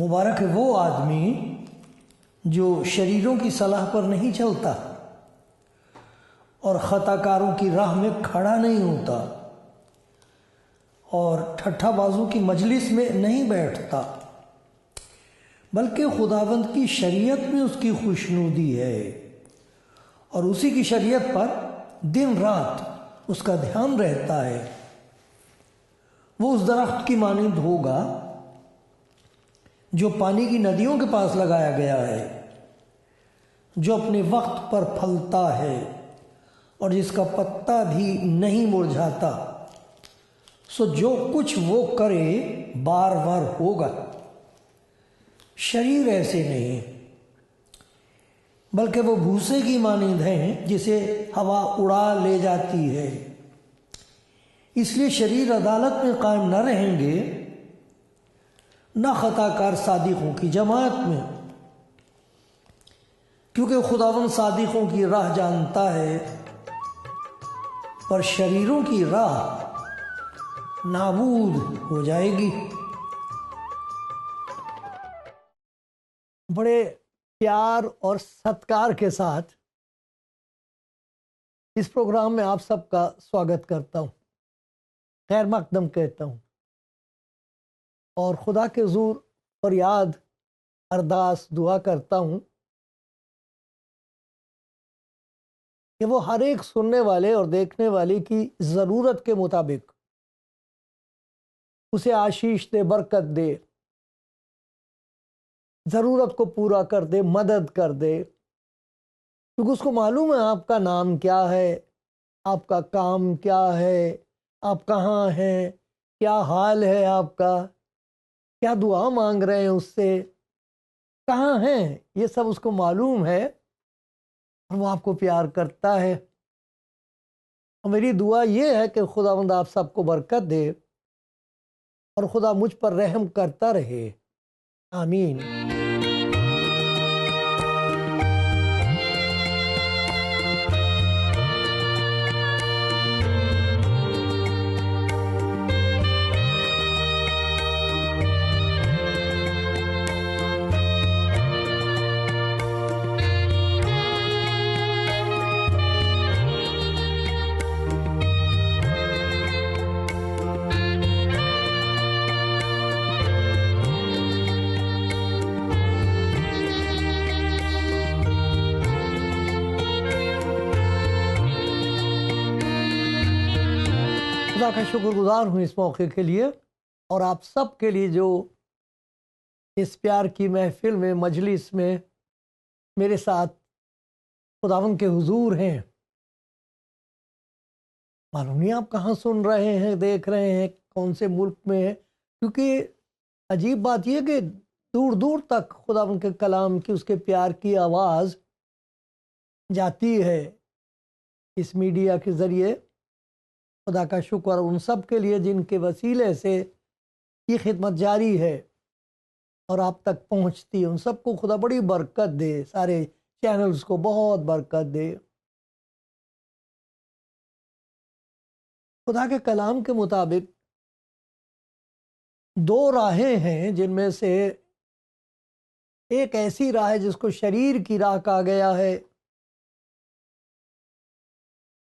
مبارک ہے وہ آدمی جو شریروں کی صلاح پر نہیں چلتا اور خطا کاروں کی راہ میں کھڑا نہیں ہوتا اور ٹھٹھا بازوں کی مجلس میں نہیں بیٹھتا، بلکہ خداوند کی شریعت میں اس کی خوشنودی ہے اور اسی کی شریعت پر دن رات اس کا دھیان رہتا ہے۔ وہ اس درخت کی مانند ہوگا جو پانی کی ندیوں کے پاس لگایا گیا ہے، جو اپنے وقت پر پھلتا ہے اور جس کا پتا بھی نہیں مرجھاتا، سو جو کچھ وہ کرے بار بار ہوگا۔ شریر ایسے نہیں بلکہ وہ بھوسے کی مانند ہیں جسے ہوا اڑا لے جاتی ہے۔ اس لیے شریر عدالت میں قائم نہ رہیں گے، نہ خطا کار صادقوں کی جماعت میں، کیونکہ خداوند صادقوں کی راہ جانتا ہے پر شریروں کی راہ نابود ہو جائے گی۔ بڑے پیار اور ستکار کے ساتھ اس پروگرام میں آپ سب کا سواگت کرتا ہوں، خیر مقدم کہتا ہوں، اور خدا کے حضور فریاد ارداس دعا کرتا ہوں کہ وہ ہر ایک سننے والے اور دیکھنے والے کی ضرورت کے مطابق اسے آشیش دے، برکت دے، ضرورت کو پورا کر دے، مدد کر دے، کیونکہ اس کو معلوم ہے آپ کا نام کیا ہے، آپ کا کام کیا ہے، آپ کہاں ہیں، کیا حال ہے آپ کا، کیا دعا مانگ رہے ہیں اس سے، کہاں ہیں، یہ سب اس کو معلوم ہے اور وہ آپ کو پیار کرتا ہے۔ اور میری دعا یہ ہے کہ خداوند آپ سب کو برکت دے اور خدا مجھ پر رحم کرتا رہے، آمین۔ خدا کا شکر گزار ہوں اس موقع کے لیے اور آپ سب کے لیے جو اس پیار کی محفل میں، مجلس میں میرے ساتھ خداوند کے حضور ہیں۔ معلوم نہیں آپ کہاں سن رہے ہیں، دیکھ رہے ہیں، کون سے ملک میں ہیں، کیونکہ عجیب بات یہ کہ دور دور تک خداوند کے کلام کی، اس کے پیار کی آواز جاتی ہے اس میڈیا کے ذریعے۔ خدا کا شکر ان سب کے لیے جن کے وسیلے سے یہ خدمت جاری ہے اور آپ تک پہنچتی ہے، ان سب کو خدا بڑی برکت دے، سارے چینلز کو بہت برکت دے۔ خدا کے کلام کے مطابق دو راہیں ہیں، جن میں سے ایک ایسی راہ ہے جس کو شریر کی راہ کہا گیا ہے،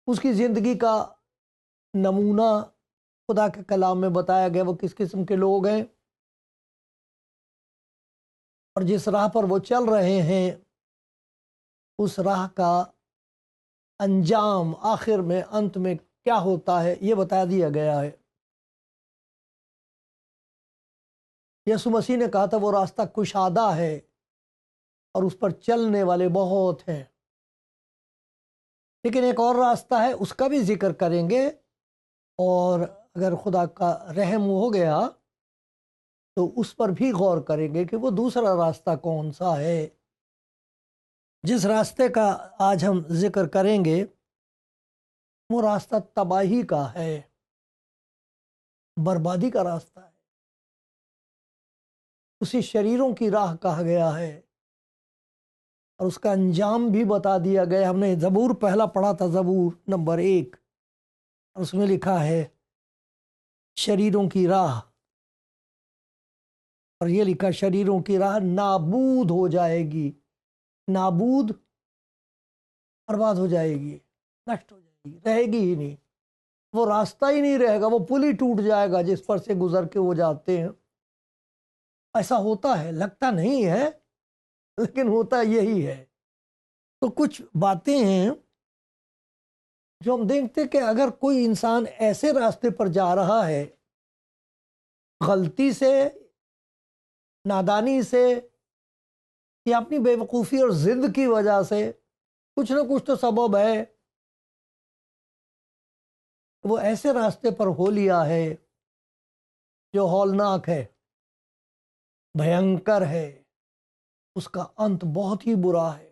اس کی زندگی کا نمونہ خدا کے کلام میں بتایا گیا، وہ کس قسم کے لوگ ہیں اور جس راہ پر وہ چل رہے ہیں اس راہ کا انجام آخر میں، انت میں کیا ہوتا ہے، یہ بتا دیا گیا ہے۔ یسوع مسیح نے کہا تھا وہ راستہ کشادہ ہے اور اس پر چلنے والے بہت ہیں، لیکن ایک اور راستہ ہے، اس کا بھی ذکر کریں گے، اور اگر خدا کا رحم ہو گیا تو اس پر بھی غور کریں گے کہ وہ دوسرا راستہ کون سا ہے۔ جس راستے کا آج ہم ذکر کریں گے وہ راستہ تباہی کا ہے، بربادی کا راستہ ہے، اسی شریروں کی راہ کہا گیا ہے اور اس کا انجام بھی بتا دیا گیا۔ ہم نے زبور پہلا پڑھا تھا، زبور نمبر 1، اس میں لکھا ہے شریروں کی راہ اور یہ لکھا شریروں کی راہ نابود ہو جائے گی، نابود، برباد ہو جائے گی، نشٹ ہو جائے گی، رہے گی ہی نہیں، وہ راستہ ہی نہیں رہے گا، وہ پل ہی ٹوٹ جائے گا جس پر سے گزر کے وہ جاتے ہیں۔ ایسا ہوتا ہے، لگتا نہیں ہے لیکن ہوتا یہی ہے۔ تو کچھ باتیں ہیں جو ہم دیکھتے کہ اگر کوئی انسان ایسے راستے پر جا رہا ہے، غلطی سے، نادانی سے، یا اپنی بے وقوفی اور ضد کی وجہ سے، کچھ نہ کچھ تو سبب ہے، وہ ایسے راستے پر ہو لیا ہے جو ہولناک ہے، بھینکر ہے، اس کا انت بہت ہی برا ہے۔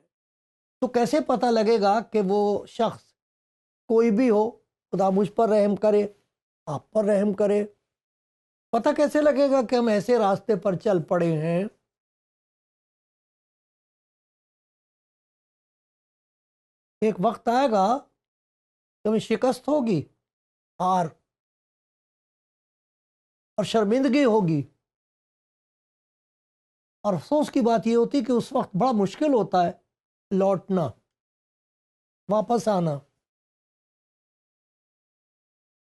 تو کیسے پتہ لگے گا کہ وہ شخص کوئی بھی ہو، خدا مجھ پر رحم کرے، آپ پر رحم کرے، پتہ کیسے لگے گا کہ ہم ایسے راستے پر چل پڑے ہیں؟ ایک وقت آئے گا کہ ہمیں شکست ہوگی، ہار اور شرمندگی ہوگی، اور افسوس کی بات یہ ہوتی کہ اس وقت بڑا مشکل ہوتا ہے لوٹنا، واپس آنا۔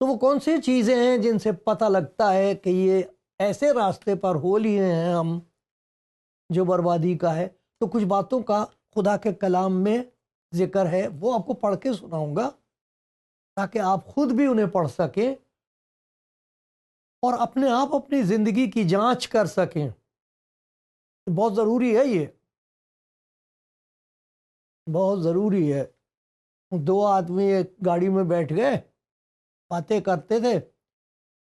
تو وہ کون سی چیزیں ہیں جن سے پتہ لگتا ہے کہ یہ ایسے راستے پر ہو لیے ہیں ہم جو بربادی کا ہے؟ تو کچھ باتوں کا خدا کے کلام میں ذکر ہے، وہ آپ کو پڑھ کے سناؤں گا تاکہ آپ خود بھی انہیں پڑھ سکیں اور اپنے آپ اپنی زندگی کی جانچ کر سکیں۔ بہت ضروری ہے، یہ بہت ضروری ہے۔ دو آدمی ایک گاڑی میں بیٹھ گئے، باتیں کرتے تھے،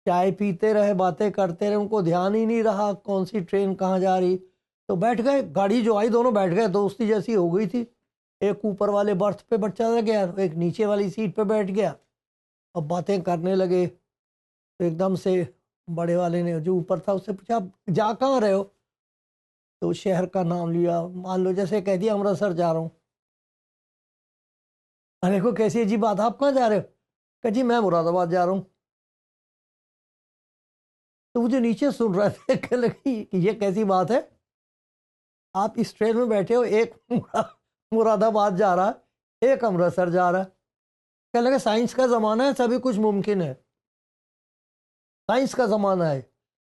چائے پیتے رہے، باتیں کرتے رہے، ان کو دھیان ہی نہیں رہا کون سی ٹرین کہاں جا رہی، تو بیٹھ گئے، گاڑی جو آئی دونوں بیٹھ گئے، دوستی جیسی ہو گئی تھی۔ ایک اوپر والے برتھ پہ چلا گیا، ایک نیچے والی سیٹ پہ بیٹھ گیا، اب باتیں کرنے لگے۔ تو ایک دم سے بڑے والے نے جو اوپر تھا اس سے پوچھا جا کہاں رہے ہو؟ تو شہر کا نام لیا، مان لو جیسے کہہ دیا امرتسر جا رہا ہوں۔ دیکھو کیسی عجیب بات، آپ کہاں جا رہے ہو؟ کہ جی میں مراد آباد جا رہا ہوں۔ تو وہ جو نیچے سن رہے تھے کہ لگی کہ یہ کیسی بات ہے، آپ اس ٹرین میں بیٹھے ہو، ایک مراد آباد جا رہا ہے، ایک امرتسر جا رہا ہے۔ کہنے لگے سائنس کا زمانہ ہے، سبھی کچھ ممکن ہے، سائنس کا زمانہ ہے۔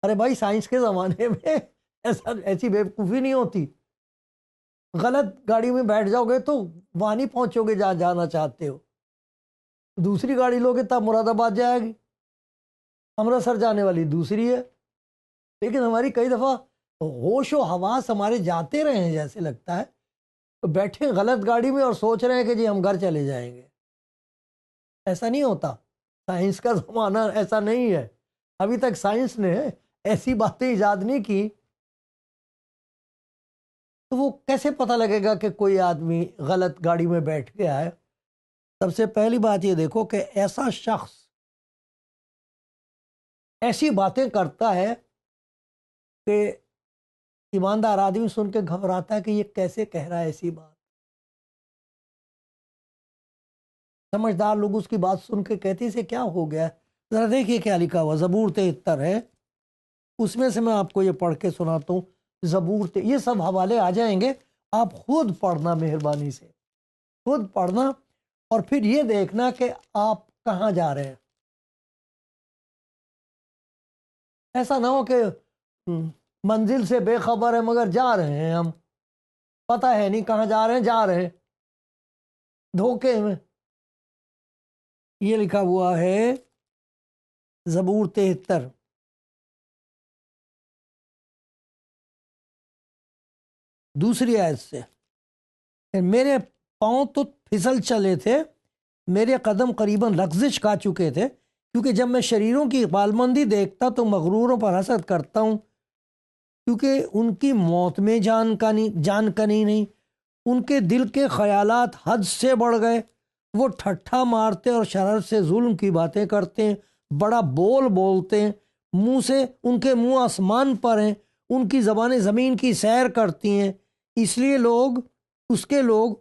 ارے بھائی سائنس کے زمانے میں ایسی بیوقوفی نہیں ہوتی، غلط گاڑی میں بیٹھ جاؤ گے تو وہاں نہیں پہنچو گے جہاں جانا چاہتے ہو، دوسری گاڑی لوگے تب مراد آباد جائے گی، امرتسر جانے والی دوسری ہے۔ لیکن ہماری کئی دفعہ ہوش و حواس ہمارے جاتے رہے ہیں، جیسے لگتا ہے بیٹھے غلط گاڑی میں اور سوچ رہے ہیں کہ جی ہم گھر چلے جائیں گے۔ ایسا نہیں ہوتا، سائنس کا زمانہ ایسا نہیں ہے، ابھی تک سائنس نے ایسی باتیں ایجاد نہیں کی۔ تو وہ کیسے پتہ لگے گا کہ کوئی آدمی غلط گاڑی میں بیٹھ گیا ہے؟ سب سے پہلی بات یہ دیکھو کہ ایسا شخص ایسی باتیں کرتا ہے کہ ایماندار آدمی سن کے گھبراتا ہے کہ یہ کیسے کہہ رہا ہے ایسی بات۔ سمجھدار لوگ اس کی بات سن کے کہتے اسے کیا ہو گیا، ذرا دیکھیے کیا لکھا ہوا، زبور 73 ہے، اس میں سے میں آپ کو یہ پڑھ کے سناتا ہوں۔ زبور یہ سب حوالے آ جائیں گے، آپ خود پڑھنا، مہربانی سے خود پڑھنا، اور پھر یہ دیکھنا کہ آپ کہاں جا رہے ہیں۔ ایسا نہ ہو کہ منزل سے بے خبر ہے مگر جا رہے ہیں، ہم پتہ ہے نہیں کہاں جا رہے ہیں، جا رہے ہیں دھوکے میں۔ یہ لکھا ہوا ہے زبور 73 دوسری آیت سے، میرے پاؤں تو پھسل چلے تھے، میرے قدم قریباً لغزش کھا چکے تھے، کیونکہ جب میں شریروں کی اقبالمندی دیکھتا تو مغروروں پر حسد کرتا ہوں، کیونکہ ان کی موت میں جان کنی نہیں، ان کے دل کے خیالات حد سے بڑھ گئے، وہ ٹھٹھا مارتے اور شرارت سے ظلم کی باتیں کرتے ہیں، بڑا بول بولتے ہیں، منہ سے ان کے منہ آسمان پر ہیں، ان کی زبانیں زمین کی سیر کرتی ہیں، اس لیے اس کے لوگ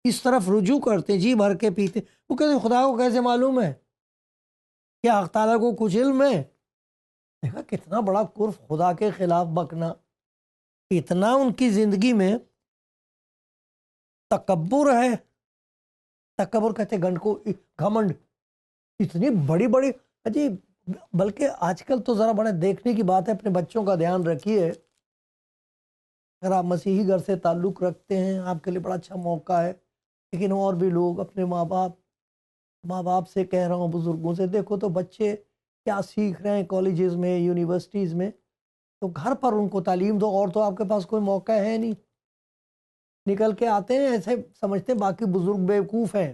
اس طرف رجوع کرتے، جی بھر کے پیتے۔ وہ کہتے خدا کو کیسے معلوم ہے؟ کیا حق تعالیٰ کو کچھ علم ہے؟ دیکھا کتنا بڑا کرف خدا کے خلاف بکنا، اتنا ان کی زندگی میں تکبر ہے. تکبر کہتے گھنٹ کو، گھمنڈ، اتنی بڑی بڑی. جی بلکہ آج کل تو ذرا بڑے دیکھنے کی بات ہے، اپنے بچوں کا دھیان رکھیے. اگر آپ مسیحی گھر سے تعلق رکھتے ہیں آپ کے لیے بڑا اچھا موقع ہے، لیکن اور بھی لوگ اپنے ماں باپ سے کہہ رہا ہوں، بزرگوں سے، دیکھو تو بچے کیا سیکھ رہے ہیں کالجز میں، یونیورسٹیز میں. تو گھر پر ان کو تعلیم دو، اور تو آپ کے پاس کوئی موقع ہے نہیں. نکل کے آتے ہیں ایسے سمجھتے ہیں باقی بزرگ بیوقوف ہیں،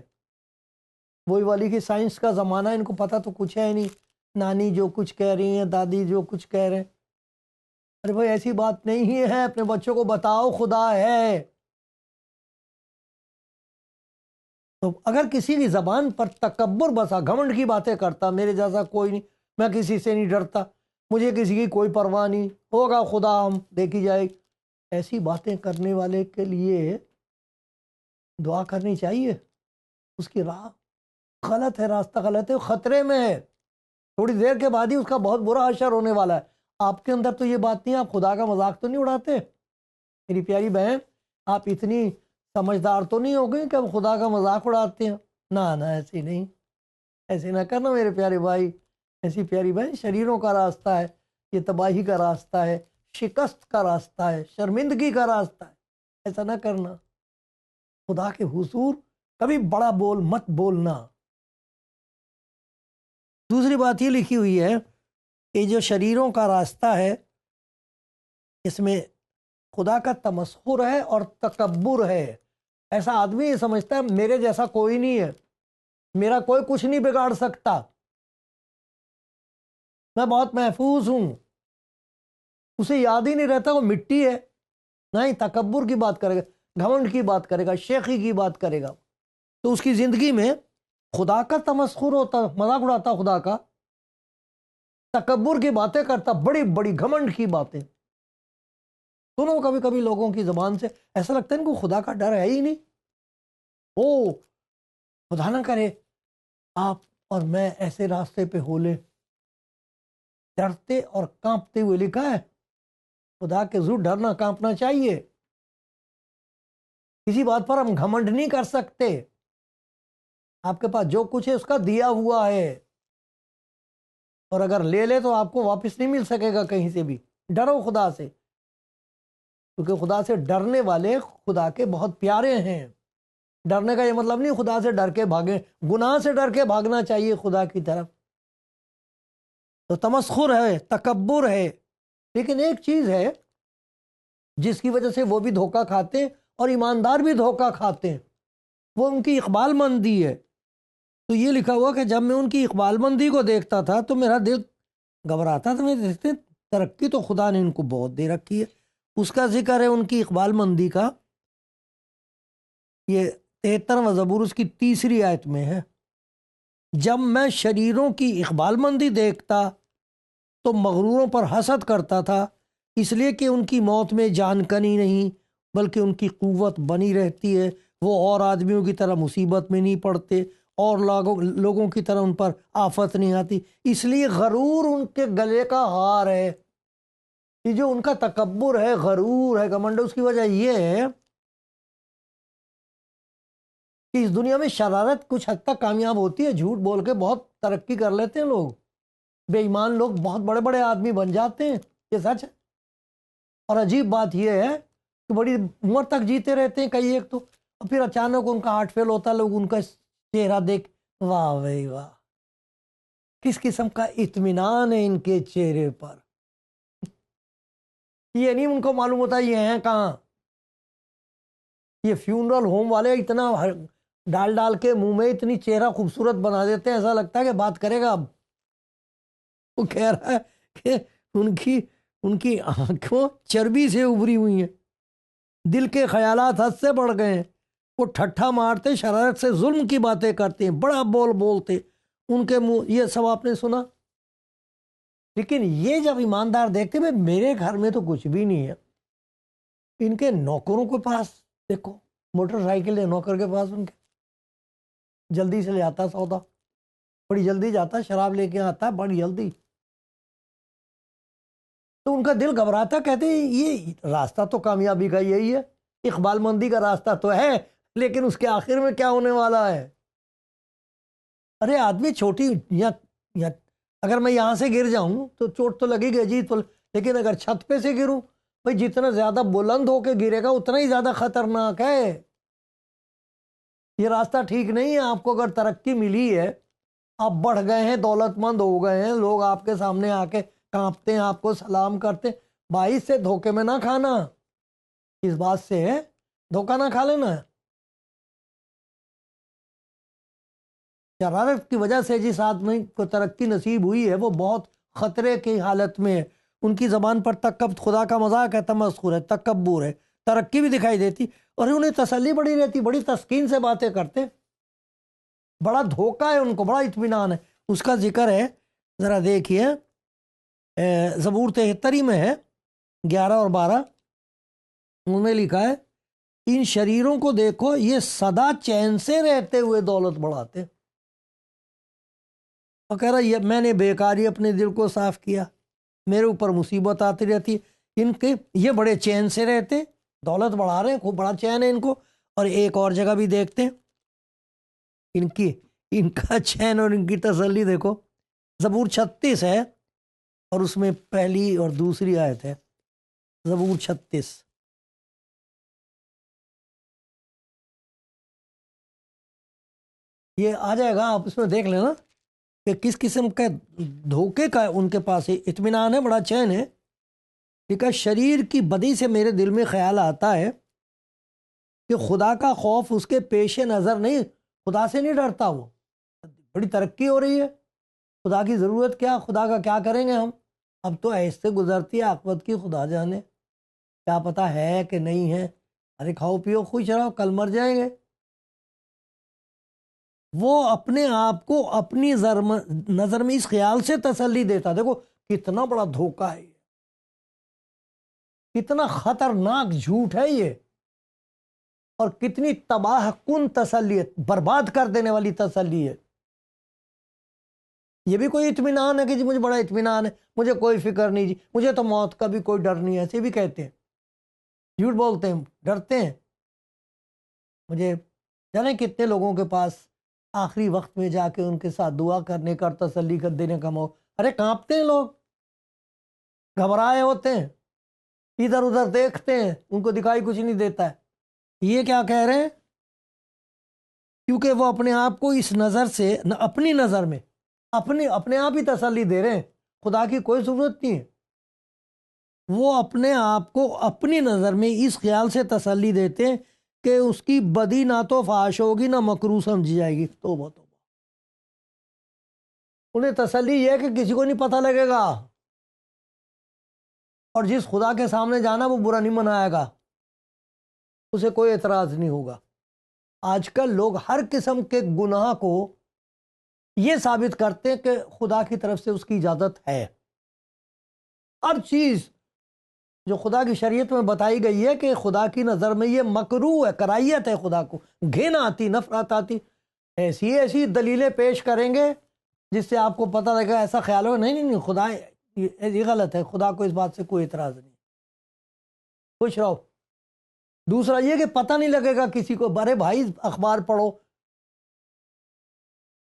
وہی والی کہ سائنس کا زمانہ، ان کو پتہ تو کچھ ہے نہیں. نانی جو کچھ کہہ رہی ہیں، دادی جو کچھ کہہ رہے ہیں. ارے بھائی ایسی بات نہیں ہے، اپنے بچوں کو بتاؤ خدا ہے. تو اگر کسی کی زبان پر تکبر بسا، گھمنڈ کی باتیں کرتا، میرے جیسا کوئی نہیں، میں کسی سے نہیں ڈرتا، مجھے کسی کی کوئی پرواہ نہیں، ہوگا خدا ہم دیکھی جائے، ایسی باتیں کرنے والے کے لیے دعا کرنی چاہیے. اس کی راہ غلط ہے، راستہ غلط ہے، خطرے میں ہے. تھوڑی دیر کے بعد ہی اس کا بہت برا اثر ہونے والا ہے. آپ کے اندر تو یہ بات نہیں، آپ خدا کا مذاق تو نہیں اڑاتے؟ میری پیاری بہن، آپ اتنی سمجھدار تو نہیں ہو گئی کہ آپ خدا کا مذاق اڑاتے ہیں؟ نہ ایسی نہیں، ایسے نہ کرنا میرے پیارے بھائی، ایسی پیاری بہن. شریروں کا راستہ ہے یہ، تباہی کا راستہ ہے، شکست کا راستہ ہے، شرمندگی کا راستہ ہے. ایسا نہ کرنا. خدا کے حضور کبھی بڑا بول مت بولنا. دوسری بات یہ لکھی ہوئی ہے کہ جو شریروں کا راستہ ہے اس میں خدا کا تمسخر ہے اور تکبر ہے. ایسا آدمی یہ سمجھتا ہے میرے جیسا کوئی نہیں ہے، میرا کوئی کچھ نہیں بگاڑ سکتا، میں بہت محفوظ ہوں. اسے یاد ہی نہیں رہتا وہ مٹی ہے. نہ ہی تکبر کی بات کرے گا، گھمنڈ کی بات کرے گا، شیخی کی بات کرے گا. تو اس کی زندگی میں خدا کا تمسخر ہوتا، مذاق اڑاتا خدا کا، تکبر کی باتیں کرتا، بڑی بڑی گھمنڈ کی باتیں. سنو کبھی کبھی لوگوں کی زبان سے ایسا لگتا ہے ان کو خدا کا ڈر ہے ہی نہیں. او خدا نہ کرے آپ اور میں ایسے راستے پہ ہو لے. ڈرتے اور کانپتے ہوئے لکھا ہے. خدا کے ضرور ڈرنا کانپنا چاہیے. کسی بات پر ہم گھمنڈ نہیں کر سکتے. آپ کے پاس جو کچھ ہے اس کا دیا ہوا ہے، اور اگر لے لے تو آپ کو واپس نہیں مل سکے گا کہیں سے بھی. ڈرو خدا سے، کیونکہ خدا سے ڈرنے والے خدا کے بہت پیارے ہیں. ڈرنے کا یہ مطلب نہیں خدا سے ڈر کے بھاگیں، گناہ سے ڈر کے بھاگنا چاہیے خدا کی طرف. تو تمسخر ہے، تکبر ہے. لیکن ایک چیز ہے جس کی وجہ سے وہ بھی دھوکہ کھاتے ہیں اور ایماندار بھی دھوکہ کھاتے ہیں، وہ ان کی اقبال مندی ہے. تو یہ لکھا ہوا کہ جب میں ان کی اقبال مندی کو دیکھتا تھا تو میرا دل گھبراتا تھا. میں دیکھتے ترقی تو خدا نے ان کو بہت دے رکھی ہے. اس کا ذکر ہے ان کی اقبال مندی کا، یہ 73واں زبور اس کی 3 آیت میں ہے. جب میں شریروں کی اقبال مندی دیکھتا تو مغروروں پر حسد کرتا تھا، اس لیے کہ ان کی موت میں جان کنی نہیں بلکہ ان کی قوت بنی رہتی ہے. وہ اور آدمیوں کی طرح مصیبت میں نہیں پڑتے، اور لوگوں کی طرح ان پر آفت نہیں آتی. اس لیے غرور ان کے گلے کا ہار ہے. یہ جو ان کا تکبر ہے، غرور ہے، گھمنڈ، اس کی وجہ یہ ہے کہ اس دنیا میں شرارت کچھ حد تک کامیاب ہوتی ہے. جھوٹ بول کے بہت ترقی کر لیتے ہیں لوگ، بے ایمان لوگ بہت بڑے بڑے آدمی بن جاتے ہیں، یہ سچ ہے. اور عجیب بات یہ ہے کہ بڑی عمر تک جیتے رہتے ہیں کئی ایک تو، اور پھر اچانک ان کا ہارٹ فیل ہوتا ہے. لوگ ان کا چہرہ دیکھ، واہ بھائی واہ، کس قسم کا اطمینان ہے ان کے چہرے پر. یہ نہیں ان کو معلوم ہوتا یہ ہیں کہاں. یہ فیونرل ہوم والے اتنا ڈال ڈال کے منہ میں اتنی چہرہ خوبصورت بنا دیتے ہیں، ایسا لگتا ہے کہ بات کرے گا. اب وہ کہہ رہا ہے کہ ان کی آنکھوں چربی سے ابری ہوئی ہیں، دل کے خیالات حد سے بڑھ گئے ہیں. وہ ٹھٹھا مارتے، شرارت سے ظلم کی باتیں کرتے ہیں، بڑا بول بولتے ان کے منہ. یہ سب آپ نے سنا. لیکن یہ جب ایماندار دیکھتے ہیں میرے گھر میں تو کچھ بھی نہیں ہے، ان کے نوکروں کے پاس دیکھو موٹر سائیکل ہے، نوکر کے پاس ان کے جلدی سے لے آتا سودا، بڑی جلدی جاتا، شراب لے کے آتا ہے بڑی جلدی. تو ان کا دل گھبراتا، کہتے ہیں یہ راستہ تو کامیابی کا یہی ہے، اقبال مندی کا راستہ تو ہے، لیکن اس کے آخر میں کیا ہونے والا ہے؟ ارے آدمی چھوٹی یا اگر میں یہاں سے گر جاؤں تو چوٹ تو لگے گی جی، تو لیکن اگر چھت پہ سے گروں، بھائی جتنا زیادہ بلند ہو کے گرے گا اتنا ہی زیادہ خطرناک ہے۔ یہ راستہ ٹھیک نہیں ہے۔ آپ کو اگر ترقی ملی ہے، آپ بڑھ گئے ہیں، دولت مند ہو گئے ہیں، لوگ آپ کے سامنے آ کے کانپتے ہیں، آپ کو سلام کرتے ہیں، بھائی سے دھوکے میں نہ کھانا، اس بات سے دھوکہ نہ کھا لینا۔ شرارت کی وجہ سے جس آدمی کو ترقی نصیب ہوئی ہے وہ بہت خطرے کی حالت میں ہے۔ ان کی زبان پر خدا کا مذاق ہے، تمسخر ہے، تکبر ہے، ترقی بھی دکھائی دیتی، اور انہیں تسلی بڑی رہتی، بڑی تسکین سے باتیں کرتے، بڑا دھوکہ ہے ان کو، بڑا اطمینان ہے۔ اس کا ذکر ہے، ذرا دیکھیے، زبور 73 میں ہے 11 اور 12، انہوں نے لکھا ہے ان شریروں کو دیکھو، یہ سدا چین سے رہتے ہوئے دولت بڑھاتے، اور کہہ رہا یہ میں نے بیکاری اپنے دل کو صاف کیا، میرے اوپر مصیبت آتی رہتی، ان کے یہ بڑے چین سے رہتے، دولت بڑھا رہے ہیں، خوب بڑا چین ہے ان کو۔ اور ایک اور جگہ بھی دیکھتے ہیں ان کا چین اور ان کی تسلی دیکھو، زبور 36 ہے اور اس میں پہلی اور دوسری آیت ہے، زبور 36۔ یہ آ جائے گا، آپ اس میں دیکھ لینا کہ کس قسم کا دھوکے کا ان کے پاس اطمینان ہے، بڑا چین ہے۔ کہ شریر کی بدی سے میرے دل میں خیال آتا ہے کہ خدا کا خوف اس کے پیش نظر نہیں، خدا سے نہیں ڈرتا وہ، بڑی ترقی ہو رہی ہے، خدا کی ضرورت کیا، خدا کا کیا کریں گے ہم، اب تو ایسے گزرتی ہے عاقبت کی خدا جانے، کیا پتا ہے کہ نہیں ہے، ارے کھاؤ پیو خوش رہو، کل مر جائیں گے۔ وہ اپنے آپ کو اپنی نظر میں اس خیال سے تسلی دیتا، دیکھو کتنا بڑا دھوکہ ہے، کتنا خطرناک جھوٹ ہے یہ، اور کتنی تباہ کن تسلی ہے، برباد کر دینے والی تسلی ہے۔ یہ بھی کوئی اطمینان ہے کہ جی مجھے بڑا اطمینان ہے، مجھے کوئی فکر نہیں جی، مجھے تو موت کا بھی کوئی ڈر نہیں ہے، ایسے بھی کہتے ہیں، جھوٹ بولتے ہیں، ڈرتے ہیں۔ مجھے جانے کتنے لوگوں کے پاس آخری وقت میں جا کے ان کے ساتھ دعا کرنے کا، تسلی کر دینے کا موقع، ارے کانپتے ہیں لوگ، گھبرائے ہوتے ہیں، ادھر ادھر دیکھتے ہیں، ان کو دکھائی کچھ نہیں دیتا ہے۔ یہ کیا کہہ رہے ہیں؟ کیونکہ وہ اپنے آپ کو اس نظر سے، اپنی نظر میں اپنے آپ ہی تسلی دے رہے ہیں، خدا کی کوئی ضرورت نہیں ہے۔ وہ اپنے آپ کو اپنی نظر میں اس خیال سے تسلی دیتے ہیں کہ اس کی بدی نہ تو فحش ہوگی نہ مکروہ سمجھی جائے گی۔ توبہ توبہ، انہیں تسلی یہ ہے کہ کسی کو نہیں پتہ لگے گا، اور جس خدا کے سامنے جانا وہ برا نہیں منائے گا، اسے کوئی اعتراض نہیں ہوگا۔ آج کل لوگ ہر قسم کے گناہ کو یہ ثابت کرتے ہیں کہ خدا کی طرف سے اس کی اجازت ہے۔ ہر چیز جو خدا کی شریعت میں بتائی گئی ہے کہ خدا کی نظر میں یہ مکروہ ہے، کراہیت ہے، خدا کو گھن آتی، نفرت آتی، ایسی ایسی دلیلیں پیش کریں گے جس سے آپ کو پتہ لگے گا، ایسا خیال ہو نہیں خدا یہ غلط ہے، خدا کو اس بات سے کوئی اعتراض نہیں، خوش رہو۔ دوسرا یہ کہ پتہ نہیں لگے گا کسی کو، بڑے بھائی اخبار پڑھو،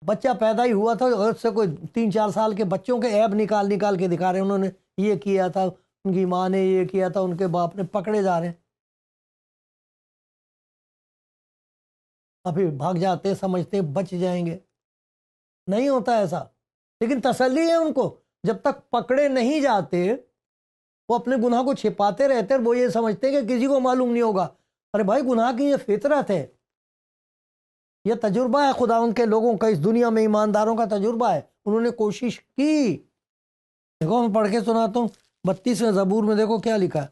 بچہ پیدا ہی ہوا تھا اور اس سے کوئی 3-4 سال کے بچوں کے عیب نکال کے دکھا رہے ہیں، انہوں نے یہ کیا تھا، ان کی ماں نے یہ کیا تھا، ان کے باپ نے، پکڑے جا رہے ہیں، ابھی بھاگ جاتے ہیں، سمجھتے ہیں بچ جائیں گے، نہیں ہوتا ایسا۔ لیکن تسلی ہے ان کو، جب تک پکڑے نہیں جاتے وہ اپنے گناہ کو چھپاتے رہتے ہیں، وہ یہ سمجھتے ہیں کہ کسی کو معلوم نہیں ہوگا۔ ارے بھائی گناہ کی یہ فطرت ہے، یہ تجربہ ہے خدا ان کے لوگوں کا، اس دنیا میں ایمانداروں کا تجربہ ہے، انہوں نے کوشش کی۔ دیکھو میں پڑھ کے سناتا ہوں، 32ویں زبور میں دیکھو کیا لکھا ہے،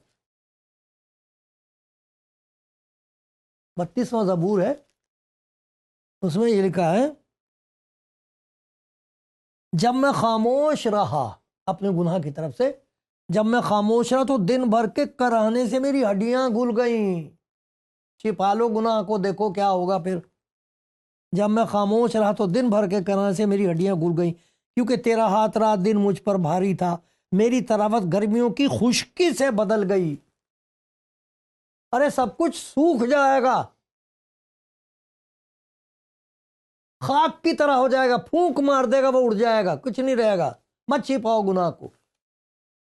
32واں زبور ہے، اس میں یہ لکھا ہے، جب میں خاموش رہا، اپنے گناہ کی طرف سے جب میں خاموش رہا تو دن بھر کے کراہنے سے میری ہڈیاں گل گئیں۔ چھپا لو گناہ کو، دیکھو کیا ہوگا پھر۔ جب میں خاموش رہا تو دن بھر کے کراہنے سے میری ہڈیاں گل گئیں، کیونکہ تیرا ہاتھ رات دن مجھ پر بھاری تھا، میری طراوت گرمیوں کی خشکی سے بدل گئی. ارے سب کچھ سوکھ جائے گا، خاک کی طرح ہو جائے گا، پھونک مار دے گا وہ اڑ جائے گا، کچھ نہیں رہے گا. مت چھپاؤ گناہ کو.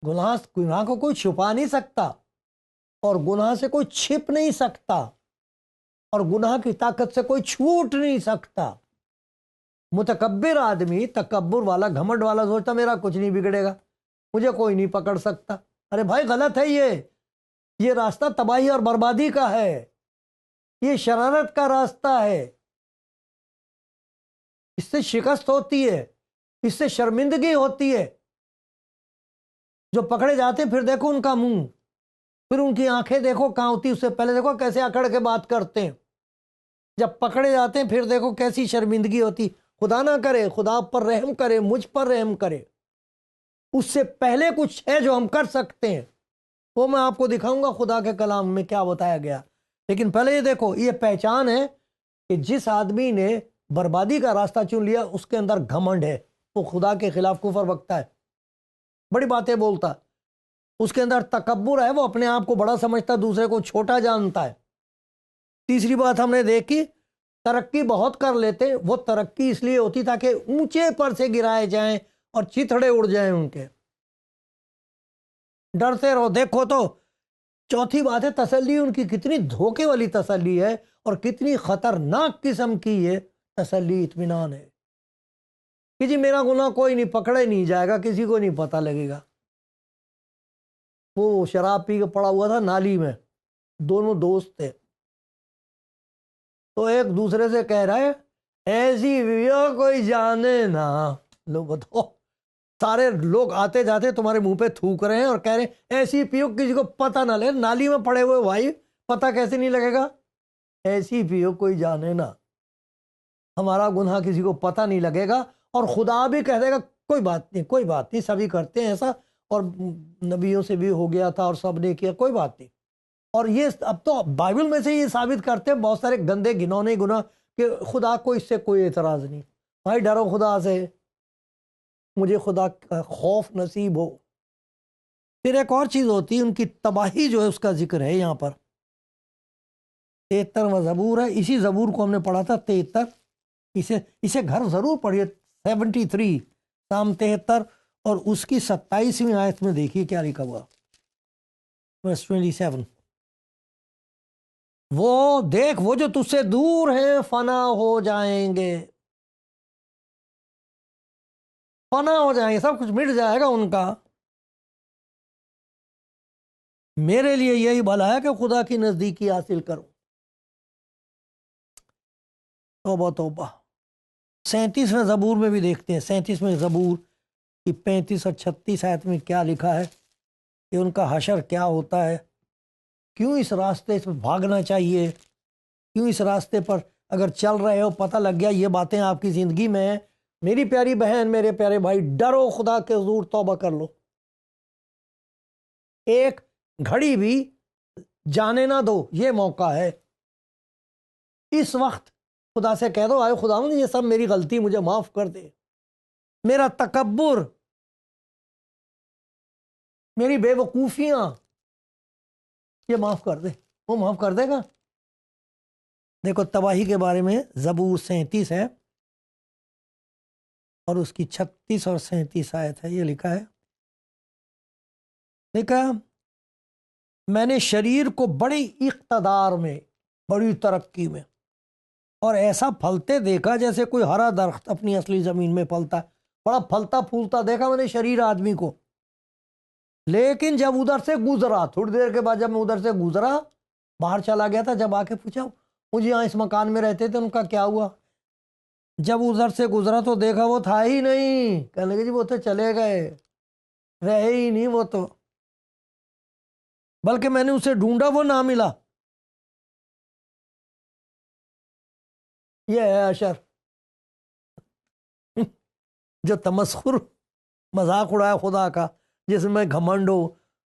گناہ کو کوئی چھپا نہیں سکتا، اور گناہ سے کوئی چھپ نہیں سکتا، اور گناہ کی طاقت سے کوئی چھوٹ نہیں سکتا. متکبر آدمی، تکبر والا، گھمنڈ والا سوچتا میرا کچھ نہیں بگڑے گا، مجھے کوئی نہیں پکڑ سکتا. ارے بھائی غلط ہے یہ راستہ تباہی اور بربادی کا ہے، یہ شرارت کا راستہ ہے. اس سے شکست ہوتی ہے، اس سے شرمندگی ہوتی ہے. جو پکڑے جاتے ہیں پھر دیکھو ان کا منہ، پھر ان کی آنکھیں دیکھو کہاں ہوتی، اس سے پہلے دیکھو کیسے اکڑ کے بات کرتے ہیں. جب پکڑے جاتے ہیں پھر دیکھو کیسی شرمندگی ہوتی. خدا نہ کرے، خدا پر رحم کرے، مجھ پر رحم کرے. اس سے پہلے کچھ ہے جو ہم کر سکتے ہیں، وہ میں آپ کو دکھاؤں گا خدا کے کلام میں کیا بتایا گیا. لیکن پہلے یہ دیکھو، یہ پہچان ہے کہ جس آدمی نے بربادی کا راستہ چن لیا اس کے اندر گھمنڈ ہے، وہ خدا کے خلاف کفر بکتا ہے، بڑی باتیں بولتا ہے. اس کے اندر تکبر ہے، وہ اپنے آپ کو بڑا سمجھتا ہے، دوسرے کو چھوٹا جانتا ہے. تیسری بات ہم نے دیکھی، ترقی بہت کر لیتے، وہ ترقی اس لیے ہوتی تاکہ اونچے پر سے گرائے جائیں اور چتھڑے اڑ جائیں ان کے. ڈرتے رہو. دیکھو تو چوتھی بات ہے تسلی، ان کی کتنی دھوکے والی تسلی ہے اور کتنی خطرناک قسم کی یہ تسلی، اطمینان ہے کہ جی میرا گناہ کوئی نہیں، پکڑے نہیں جائے گا، کسی کو نہیں پتہ لگے گا. وہ شراب پی کے پڑا ہوا تھا نالی میں، دونوں دوست تھے، تو ایک دوسرے سے کہہ رہا ہے ایسی بیوی کوئی جانے نہ. لو بتاؤ، سارے لوگ آتے جاتے تمہارے منہ پہ تھوک رہے ہیں اور کہہ رہے ہیں ایسی پیو کسی کو پتہ نہ لگے. نالی میں پڑے ہوئے بھائی، پتہ کیسے نہیں لگے گا؟ ایسی پیو کوئی جانے نہ. ہمارا گناہ کسی کو پتہ نہیں لگے گا، اور خدا بھی کہہ دے گا کوئی بات نہیں، کوئی بات نہیں، سبھی کرتے ہیں ایسا، اور نبیوں سے بھی ہو گیا تھا اور سب نے کیا، کوئی بات نہیں. اور یہ اب تو بائبل میں سے یہ ثابت کرتے ہیں بہت سارے گندے گھنونے گناہ کہ خدا کو اس سے کوئی اعتراض نہیں. بھائی ڈرو خدا سے، مجھے خدا کا خوف نصیب ہو. پھر ایک اور چیز ہوتی ہے، ان کی تباہی جو ہے اس کا ذکر ہے یہاں پر. 73واں زبور ہے، اسی زبور کو ہم نے پڑھا تھا 73. اسے گھر ضرور پڑھیے. 73 سام 73 اور اس کی 27ویں آیت میں دیکھیے کیا لکھا ہوا. verse 27، وہ دیکھ وہ جو تجھ سے دور ہیں فنا ہو جائیں گے. فنا ہو جائیں گے، سب کچھ مٹ جائے گا ان کا. میرے لیے یہی بھلا ہے کہ خدا کی نزدیکی حاصل کروں. توبہ توبہ. 37ویں زبور میں بھی دیکھتے ہیں، 37ویں زبور کی 35 اور 36 آیت میں کیا لکھا ہے کہ ان کا حشر کیا ہوتا ہے، کیوں اس راستے سے بھاگنا چاہیے، کیوں اس راستے پر اگر چل رہے ہو پتہ لگ گیا یہ باتیں آپ کی زندگی میں ہیں. میری پیاری بہن، میرے پیارے بھائی، ڈرو خدا کے حضور، توبہ کر لو. ایک گھڑی بھی جانے نہ دو، یہ موقع ہے. اس وقت خدا سے کہہ دو آئے خدا یہ سب میری غلطی، مجھے معاف کر دے. میرا تکبر، میری بے وقوفیاں، یہ معاف کر دے. وہ معاف کر دے گا. دیکھو تباہی کے بارے میں زبور 37 ہے اور اس کی 36 اور 37 آیت ہے. یہ لکھا ہے، دیکھا میں نے شریر کو بڑی اقتدار میں، بڑی ترقی میں اور ایسا پھلتے دیکھا جیسے کوئی ہرا درخت اپنی اصلی زمین میں پھلتا ہے. بڑا پھلتا پھولتا دیکھا میں نے شریر آدمی کو. لیکن جب ادھر سے گزرا، تھوڑی دیر کے بعد جب میں ادھر سے گزرا، باہر چلا گیا تھا، جب آ کے پوچھا مجھے یہاں اس مکان میں رہتے تھے، ان کا کیا ہوا؟ جب ادھر سے گزرا تو دیکھا وہ تھا ہی نہیں. کہنے لگے جی وہ تو چلے گئے، رہے ہی نہیں وہ تو، بلکہ میں نے اسے ڈھونڈا وہ نہ ملا. یہ ہے اشر جو تمسخر، مذاق اڑائے خدا کا، جس میں گھمنڈ ہو،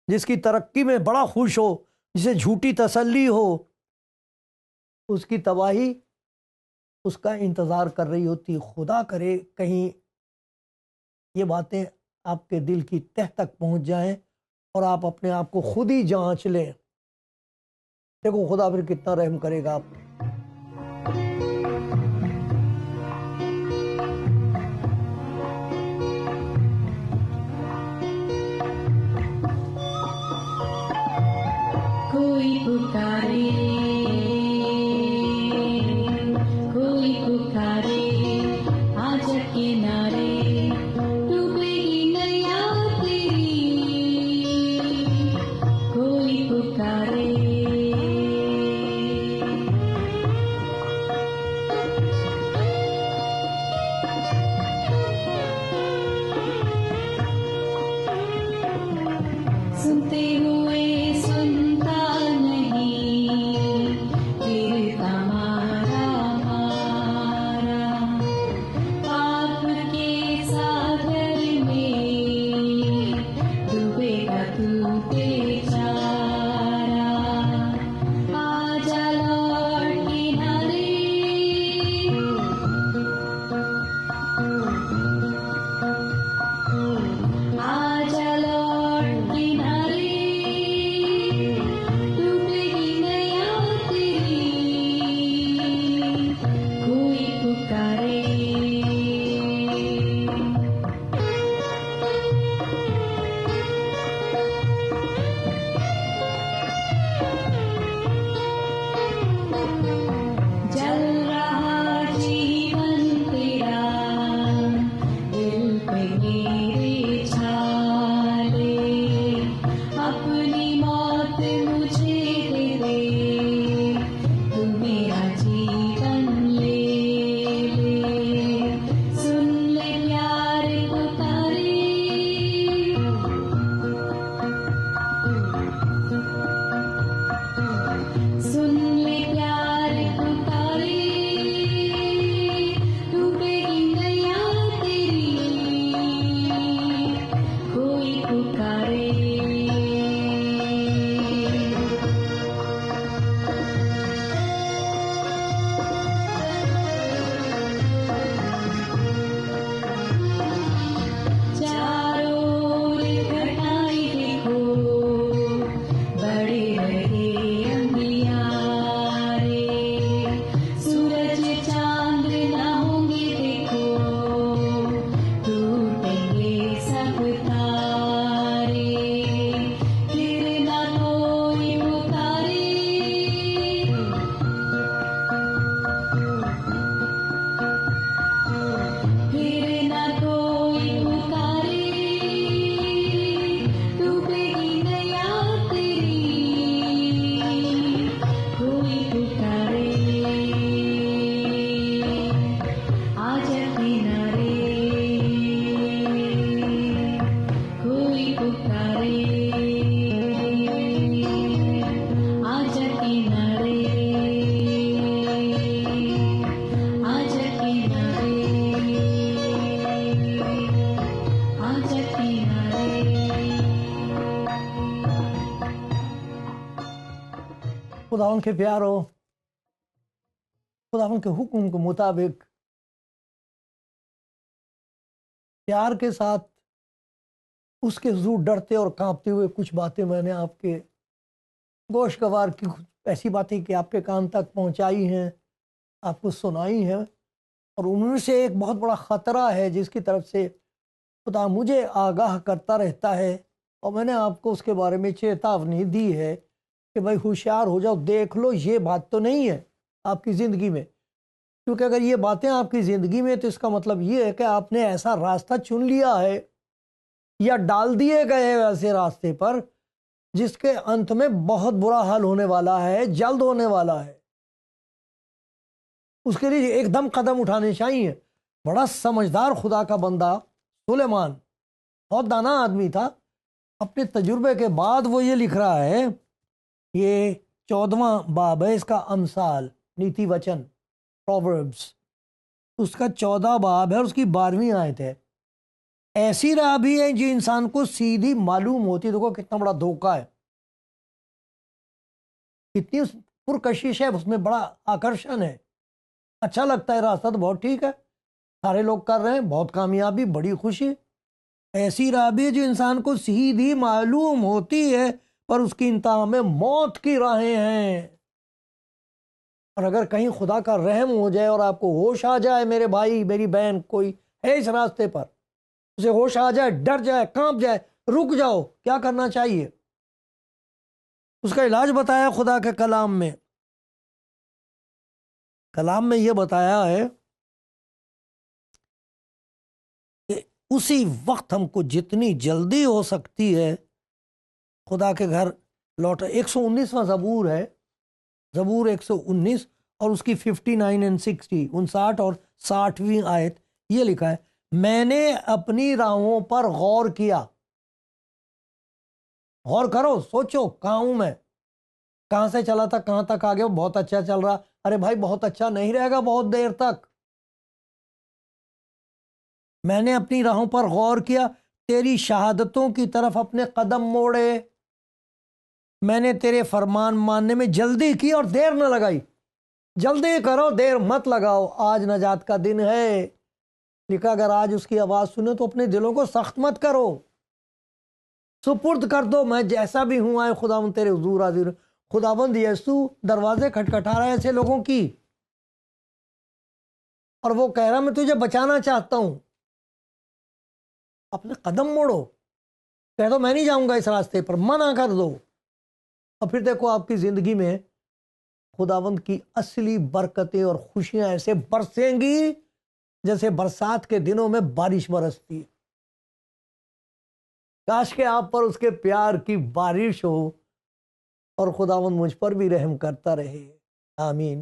جس کی ترقی میں بڑا خوش ہو، جسے جھوٹی تسلی ہو، اس کی تباہی اس کا انتظار کر رہی ہوتی. خدا کرے کہیں یہ باتیں آپ کے دل کی تہ تک پہنچ جائیں اور آپ اپنے آپ کو خود ہی جانچ لیں. دیکھو خدا پھر کتنا رحم کرے گا آپ. کوئی پکارے کوئی پکارے آج کنارے ڈوبے گی نیا تیری کوئی پکارے سنتے ہوئے سنتا نہیں پھر تمہارا مارا پاپ کے ساگر میں ڈوبے گا تو بیچارہ آجا لوٹ کنارے آجا لوٹ کنارے ڈوبے گی نیا تیری کوئی پکارے جل رہا جیون تیرا دل پہ میرے چھالے اپنی موت مجھے دے دے تو میرا جیون لے لے سن لے پیار پکارے سن لے پیار پکارے ڈوبے گی نیا تیری کوئی پکارے چاروں اور گھٹائیں دیکھو بڑے رہے اندھیارے سورج چاند نہ ہوں گے دیکھو ٹوٹیں گے سب تارے پھر نہ کوئی پکارے پھر نہ کوئی پکارے ڈوبے گی نیا تیری کوئی پکارے آجا کنارے کوئی پکارے آجا کنارے آجا کنارے آجا کنارے خداوند کے پیارو، خداوند کے حکم کے مطابق پیار کے ساتھ اس کے حضور ڈرتے اور کانپتے ہوئے کچھ باتیں میں نے آپ کے گوش گوار کی کچھ ایسی باتیں کہ آپ کے کان تک پہنچائی ہیں، آپ کو سنائی ہیں، اور ان میں سے ایک بہت بڑا خطرہ ہے جس کی طرف سے خدا مجھے آگاہ کرتا رہتا ہے، اور میں نے آپ کو اس کے بارے میں چیتاونی دی ہے کہ بھائی ہوشیار ہو جاؤ، دیکھ لو یہ بات تو نہیں ہے آپ کی زندگی میں. کیونکہ اگر یہ باتیں آپ کی زندگی میں تو اس کا مطلب یہ ہے کہ آپ نے ایسا راستہ چن لیا ہے یا ڈال دیے گئے ایسے راستے پر جس کے انت میں بہت برا حال ہونے والا ہے، جلد ہونے والا ہے. اس کے لیے ایک دم قدم اٹھانے چاہیے. بڑا سمجھدار خدا کا بندہ سلیمان بہت دانا آدمی تھا. اپنے تجربے کے بعد وہ یہ لکھ رہا ہے، یہ 14واں باب ہے اس کا، امثال نیتی وچن پرووربس، اس کا 14 باب ہے اور اس کی 12ویں آیت ہے. ایسی راہ بھی ہے جو انسان کو سیدھی معلوم ہوتی. دیکھو کتنا بڑا دھوکہ ہے، کتنی پرکشش ہے، اس میں بڑا آکرشن ہے. اچھا لگتا ہے راستہ تو بہت ٹھیک ہے، سارے لوگ کر رہے ہیں، بہت کامیابی، بڑی خوشی. ایسی راہ بھی ہے جو انسان کو سیدھی معلوم ہوتی ہے پر اس کی انتہا میں موت کی راہیں ہیں۔ اور اگر کہیں خدا کا رحم ہو جائے اور آپ کو ہوش آ جائے، میرے بھائی میری بہن، کوئی ہے اس راستے پر، اسے ہوش آ جائے، ڈر جائے، کانپ جائے، رک جاؤ، کیا کرنا چاہیے؟ اس کا علاج بتایا خدا کے کلام میں۔ کلام میں یہ بتایا ہے کہ اسی وقت ہم کو جتنی جلدی ہو سکتی ہے خدا کے گھر لوٹا۔ 119واں زبور ہے، زبور 119 اور اس کی 59 اینڈ 60، 59 اور 60ویں آیت، یہ لکھا ہے، میں نے اپنی راہوں پر غور کیا۔ غور کرو، سوچو، کہاں ہوں میں، کہاں سے چلا تھا کہاں تک آ گیا، بہت اچھا چل رہا، ارے بھائی بہت اچھا نہیں رہے گا بہت دیر تک۔ میں نے اپنی راہوں پر غور کیا، تیری شہادتوں کی طرف اپنے قدم موڑے، میں نے تیرے فرمان ماننے میں جلدی کی اور دیر نہ لگائی۔ جلدی کرو، دیر مت لگاؤ، آج نجات کا دن ہے۔ لکھا اگر آج اس کی آواز سنو تو اپنے دلوں کو سخت مت کرو، سپرد کر دو، میں جیسا بھی ہوں آئے خداوند تیرے حضور حاضر۔ خداوند یسوع دروازے کھٹکھٹا رہا ہے ایسے لوگوں کی، اور وہ کہہ رہا میں تجھے بچانا چاہتا ہوں۔ اپنے قدم موڑو، کہہ دو میں نہیں جاؤں گا اس راستے پر، منع کر دو، اور پھر دیکھو آپ کی زندگی میں خداوند کی اصلی برکتیں اور خوشیاں ایسے برسیں گی جیسے برسات کے دنوں میں بارش برستی۔ کاش کہ آپ پر اس کے پیار کی بارش ہو، اور خداوند مجھ پر بھی رحم کرتا رہے، آمین۔